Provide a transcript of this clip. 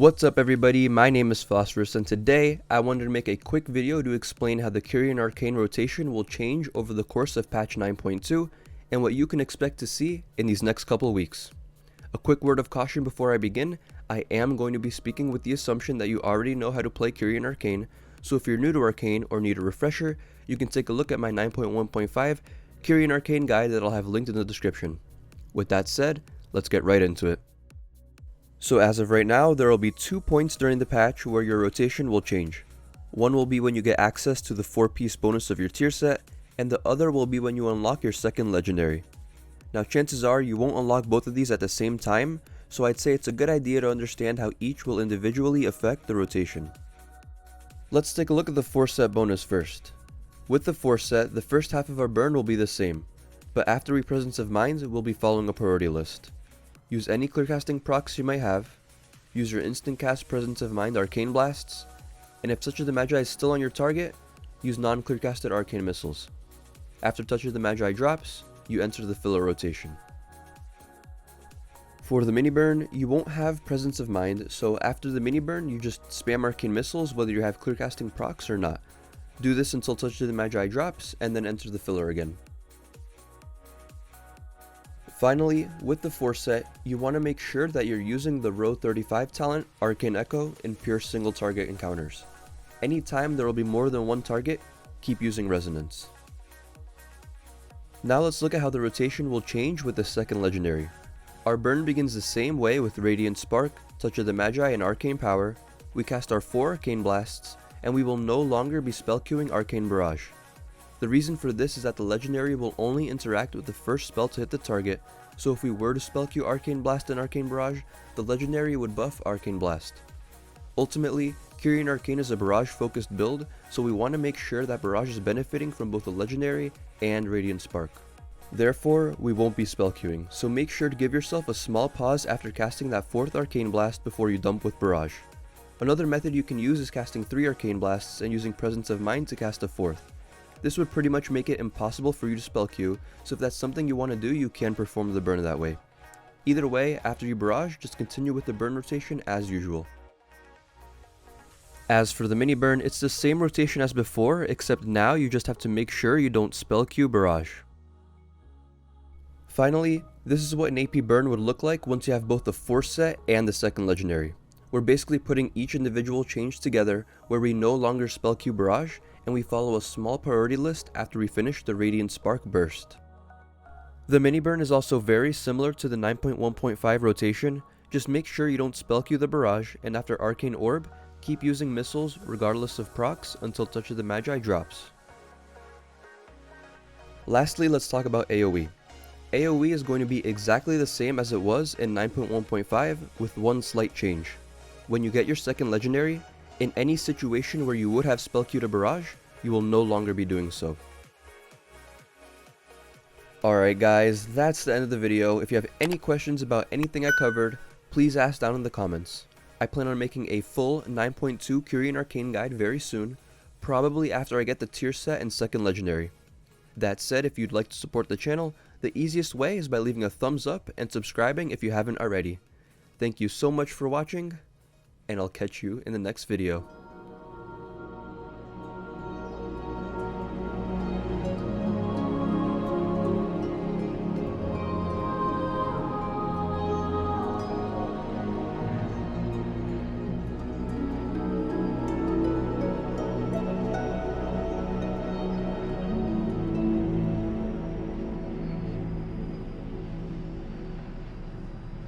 What's up everybody, my name is Phosphoros and today I wanted to make a quick video to explain how the Kyrian Arcane rotation will change over the course of patch 9.2 and what you can expect to see in these next couple weeks. A quick word of caution before I begin, I am going to be speaking with the assumption that you already know how to play Kyrian Arcane, so if you're new to Arcane or need a refresher, you can take a look at my 9.1.5 Kyrian Arcane guide that I'll have linked in the description. With that said, let's get right into it. So as of right now, there will be 2 points during the patch where your rotation will change. One will be when you get access to the 4-piece bonus of your tier set, and the other will be when you unlock your second legendary. Now chances are you won't unlock both of these at the same time, so I'd say it's a good idea to understand how each will individually affect the rotation. Let's take a look at the 4-set bonus first. With the 4-set, the first half of our burn will be the same, but after we Presence of Mind, we'll be following a priority list. Use any clearcasting procs you might have, use your instant cast Presence of Mind Arcane Blasts, and if Touch of the Magi is still on your target, use non-clearcasted Arcane Missiles. After Touch of the Magi drops, you enter the filler rotation. For the mini burn, you won't have Presence of Mind, so after the mini burn, you just spam Arcane Missiles whether you have clearcasting procs or not. Do this until Touch of the Magi drops, and then enter the filler again. Finally, with the 4-set, you want to make sure that you're using the row 35 talent Arcane Echo in pure single target encounters. Anytime there will be more than one target, keep using Resonance. Now let's look at how the rotation will change with the second legendary. Our burn begins the same way with Radiant Spark, Touch of the Magi, and Arcane Power. We cast our 4 Arcane Blasts, and we will no longer be spell queuing Arcane Barrage. The reason for this is that the legendary will only interact with the first spell to hit the target, so if we were to spell queue Arcane Blast and Arcane Barrage, the legendary would buff Arcane Blast. Ultimately, Kyrian Arcane is a barrage focused build, so we want to make sure that barrage is benefiting from both the legendary and Radiant Spark. Therefore, we won't be spell queuing, so make sure to give yourself a small pause after casting that 4th Arcane Blast before you dump with barrage. Another method you can use is casting 3 Arcane Blasts and using Presence of Mind to cast a 4th. This would pretty much make it impossible for you to spell queue, so if that's something you want to do, you can perform the burn that way. Either way, after you barrage, just continue with the burn rotation as usual. As for the mini burn, it's the same rotation as before, except now you just have to make sure you don't spell queue barrage. Finally, this is what an AP burn would look like once you have both the 4-set and the second legendary. We're basically putting each individual change together where we no longer spell queue barrage, and we follow a small priority list after we finish the Radiant Spark burst. The mini burn is also very similar to the 9.1.5 rotation, just make sure you don't spell queue the barrage, and after Arcane Orb, keep using missiles regardless of procs until Touch of the Magi drops. Lastly, let's talk about AoE. AoE is going to be exactly the same as it was in 9.1.5 with one slight change. When you get your second legendary, in any situation where you would have spell queued a barrage, you will no longer be doing so. Alright guys, that's the end of the video. If you have any questions about anything I covered, please ask down in the comments. I plan on making a full 9.2 Kyrian Arcane guide very soon, probably after I get the tier set and second legendary. That said, if you'd like to support the channel, the easiest way is by leaving a thumbs up and subscribing if you haven't already. Thank you so much for watching, and I'll catch you in the next video.